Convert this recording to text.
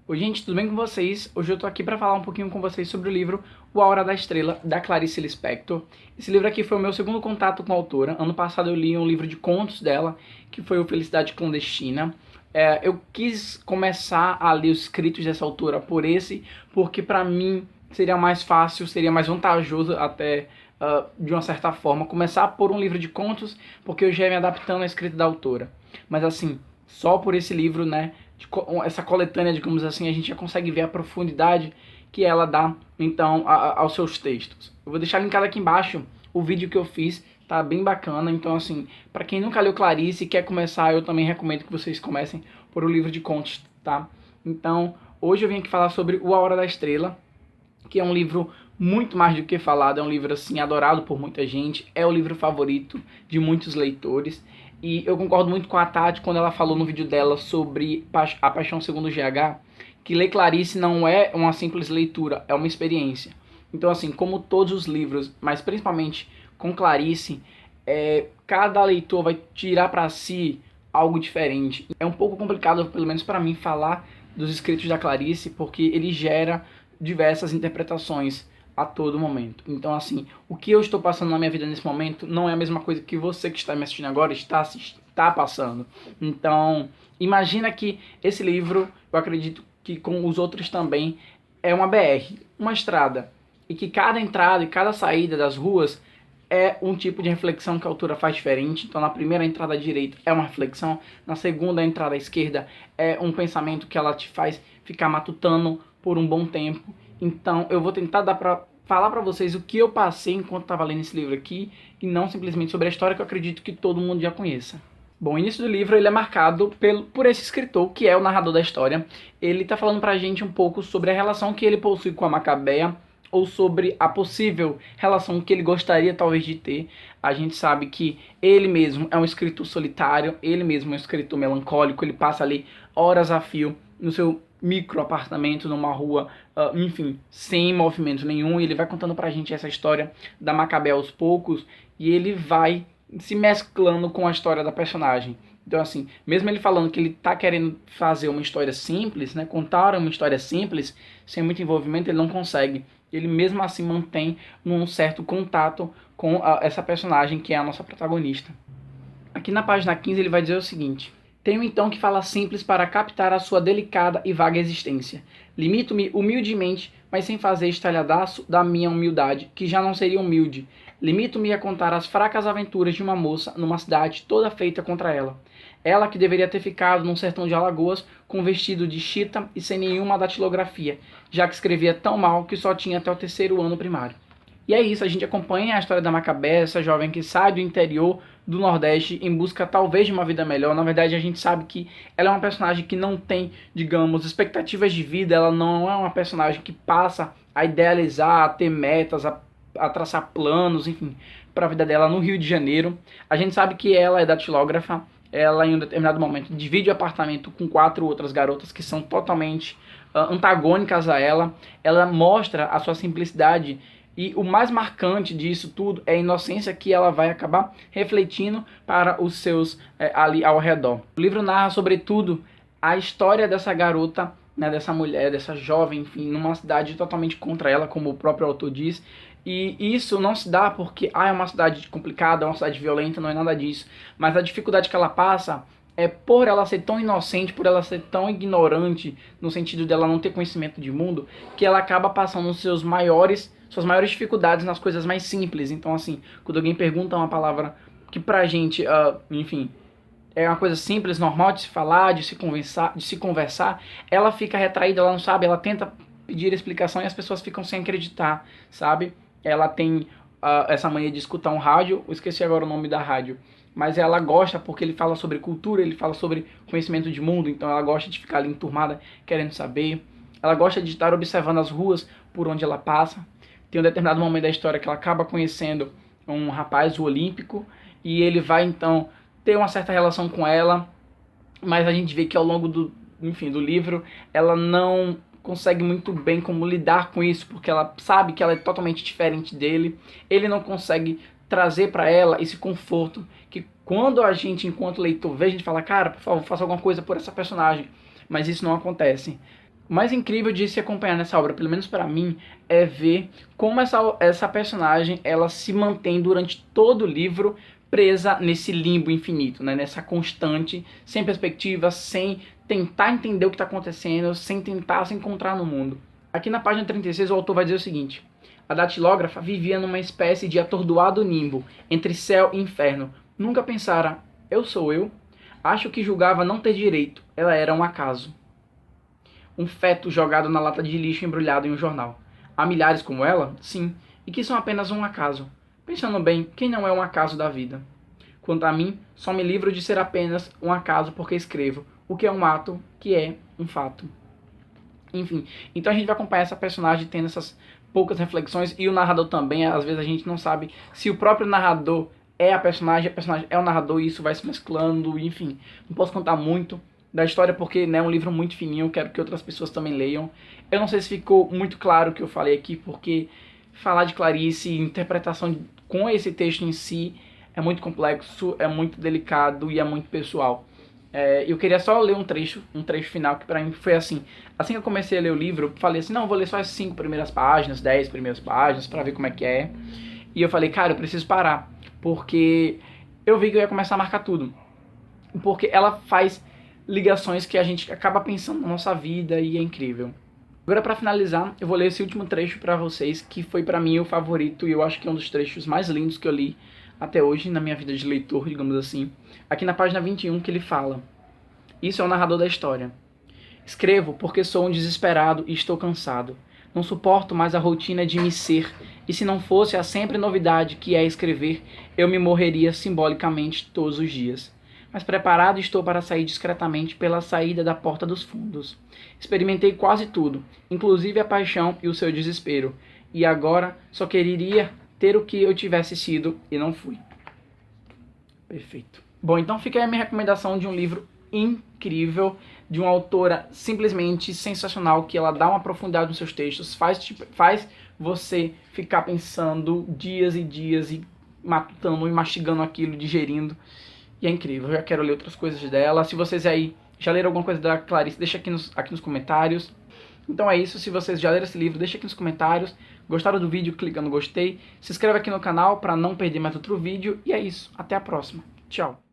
Oi gente, tudo bem com vocês? Hoje eu tô aqui para falar um pouquinho com vocês sobre o livro O A Hora da Estrela, da Clarice Lispector. Esse livro aqui foi o meu segundo contato com a autora. Ano passado eu li um livro de contos dela, que foi o Felicidade Clandestina. Eu quis começar a ler os escritos dessa autora por esse, porque para mim seria mais fácil, seria mais vantajoso até, de uma certa forma, começar por um livro de contos, porque eu já ia me adaptando à escrita da autora. Mas assim, só por esse livro, né, essa coletânea, digamos assim, a gente já consegue ver a profundidade que ela dá, então, aos seus textos. Eu vou deixar linkado aqui embaixo o vídeo que eu fiz, tá bem bacana. Então, assim, para quem nunca leu Clarice e quer começar, eu também recomendo que vocês comecem por o livro de contos, tá? Então, hoje eu vim aqui falar sobre O A Hora da Estrela, que é um livro muito mais do que falado, é um livro, assim, adorado por muita gente, é o livro favorito de muitos leitores. E eu concordo muito com a Tati quando ela falou no vídeo dela sobre A Paixão Segundo o GH, que ler Clarice não é uma simples leitura, é uma experiência. Então, assim, como todos os livros, mas principalmente com Clarice, cada leitor vai tirar para si algo diferente. É um pouco complicado, pelo menos para mim, falar dos escritos da Clarice, porque ele gera diversas interpretações a todo momento. Então, assim, o que eu estou passando na minha vida nesse momento não é a mesma coisa que você que está me assistindo agora está passando. Então, imagina que esse livro, eu acredito que com os outros também, é uma BR, uma estrada, e que cada entrada e cada saída das ruas é um tipo de reflexão que a autora faz diferente. Então, na primeira entrada à direita é uma reflexão, na segunda entrada à esquerda é um pensamento que ela te faz ficar matutando por um bom tempo. Então, eu vou tentar falar pra vocês o que eu passei enquanto estava lendo esse livro aqui, e não simplesmente sobre a história que eu acredito que todo mundo já conheça. Bom, o início do livro ele é marcado por esse escritor, que é o narrador da história. Ele está falando pra gente um pouco sobre a relação que ele possui com a Macabeia, ou sobre a possível relação que ele gostaria talvez de ter. A gente sabe que ele mesmo é um escritor solitário, ele mesmo é um escritor melancólico, ele passa ali horas a fio no seu micro apartamento, numa rua, enfim, sem movimento nenhum, e ele vai contando pra gente essa história da Macabeia aos poucos, e ele vai se mesclando com a história da personagem. Então, assim, mesmo ele falando que ele tá querendo fazer uma história simples, né, contar uma história simples, sem muito envolvimento, ele não consegue. Ele mesmo assim mantém um certo contato com essa personagem que é a nossa protagonista. Aqui na página 15 ele vai dizer o seguinte: tenho então que falar simples para captar a sua delicada e vaga existência. Limito-me humildemente, mas sem fazer estalhadaço da minha humildade, que já não seria humilde. Limito-me a contar as fracas aventuras de uma moça numa cidade toda feita contra ela. Ela que deveria ter ficado num sertão de Alagoas com vestido de chita e sem nenhuma datilografia, já que escrevia tão mal que só tinha até o terceiro ano primário. E é isso, a gente acompanha a história da Macabeia, essa jovem que sai do interior do Nordeste em busca talvez de uma vida melhor. Na verdade, a gente sabe que ela é uma personagem que não tem, digamos, expectativas de vida. Ela não é uma personagem que passa a idealizar, a ter metas, a traçar planos, enfim, para a vida dela no Rio de Janeiro. A gente sabe que ela é datilógrafa. Ela, em um determinado momento, divide o apartamento com 4 outras garotas que são totalmente antagônicas a ela. Ela mostra a sua simplicidade. E o mais marcante disso tudo é a inocência que ela vai acabar refletindo para os seus ali ao redor. O livro narra, sobretudo, a história dessa garota, né, dessa mulher, dessa jovem, enfim, numa cidade totalmente contra ela, como o próprio autor diz. E isso não se dá porque é uma cidade complicada, é uma cidade violenta, não é nada disso. Mas a dificuldade que ela passa é por ela ser tão inocente, por ela ser tão ignorante, no sentido dela não ter conhecimento de mundo, que ela acaba passando suas maiores dificuldades nas coisas mais simples. Então, assim, quando alguém pergunta uma palavra que pra gente, enfim, é uma coisa simples, normal de se falar, de se conversar, ela fica retraída, ela não sabe, ela tenta pedir explicação e as pessoas ficam sem acreditar, sabe? Ela tem essa mania de escutar um rádio, eu esqueci agora o nome da rádio, mas ela gosta porque ele fala sobre cultura, ele fala sobre conhecimento de mundo, então ela gosta de ficar ali enturmada, querendo saber. Ela gosta de estar observando as ruas por onde ela passa. Tem um determinado momento da história que ela acaba conhecendo um rapaz, o Olímpico, e ele vai então ter uma certa relação com ela, mas a gente vê que ao longo do livro ela não consegue muito bem como lidar com isso, porque ela sabe que ela é totalmente diferente dele. Ele não consegue trazer para ela esse conforto que quando a gente, enquanto leitor, vê, a gente fala, cara, por favor, faça alguma coisa por essa personagem, mas isso não acontece. O mais incrível de se acompanhar nessa obra, pelo menos para mim, é ver como essa personagem ela se mantém durante todo o livro presa nesse limbo infinito, né? Nessa constante, sem perspectiva, sem tentar entender o que está acontecendo, sem tentar se encontrar no mundo. Aqui na página 36 o autor vai dizer o seguinte: a datilógrafa vivia numa espécie de atordoado nimbo entre céu e inferno. Nunca pensara, eu sou eu? Acho que julgava não ter direito, ela era um acaso. Um feto jogado na lata de lixo embrulhado em um jornal. Há milhares como ela? Sim, e que são apenas um acaso. Pensando bem, quem não é um acaso da vida? Quanto a mim, só me livro de ser apenas um acaso porque escrevo, o que é um ato, que é um fato. Enfim, então a gente vai acompanhar essa personagem tendo essas poucas reflexões, e o narrador também. Às vezes a gente não sabe se o próprio narrador é a personagem é o narrador, e isso vai se mesclando, enfim. Não posso contar muito da história porque, né, é um livro muito fininho, eu quero que outras pessoas também leiam. Eu não sei se ficou muito claro o que eu falei aqui, porque falar de Clarice, interpretação com esse texto em si, é muito complexo, é muito delicado e é muito pessoal. Eu queria só ler um trecho final, que pra mim foi assim que eu comecei a ler o livro, eu falei assim, não, vou ler só as 5 primeiras páginas, 10 primeiras páginas, pra ver como é que é. E eu falei, cara, eu preciso parar, porque eu vi que eu ia começar a marcar tudo. Porque ela faz ligações que a gente acaba pensando na nossa vida e é incrível. Agora, pra finalizar, eu vou ler esse último trecho pra vocês, que foi pra mim o favorito, e eu acho que é um dos trechos mais lindos que eu li até hoje na minha vida de leitor, digamos assim. Aqui na página 21 que ele fala: isso é o narrador da história. Escrevo porque sou um desesperado e estou cansado. Não suporto mais a rotina de me ser, e se não fosse a sempre novidade que é escrever, eu me morreria simbolicamente todos os dias. Mas preparado estou para sair discretamente pela saída da porta dos fundos. Experimentei quase tudo, inclusive a paixão e o seu desespero, e agora só quereria ter o que eu tivesse sido e não fui. Perfeito. Bom, então fica aí a minha recomendação de um livro incrível, de uma autora simplesmente sensacional, que ela dá uma profundidade nos seus textos, faz você ficar pensando dias e dias e matutando e mastigando aquilo, digerindo. E é incrível, eu já quero ler outras coisas dela. Se vocês aí já leram alguma coisa da Clarice, deixa aqui nos comentários. Então é isso, se vocês já leram esse livro, deixa aqui nos comentários. Gostaram do vídeo, clica no gostei. Se inscreve aqui no canal para não perder mais outro vídeo. E é isso, até a próxima. Tchau.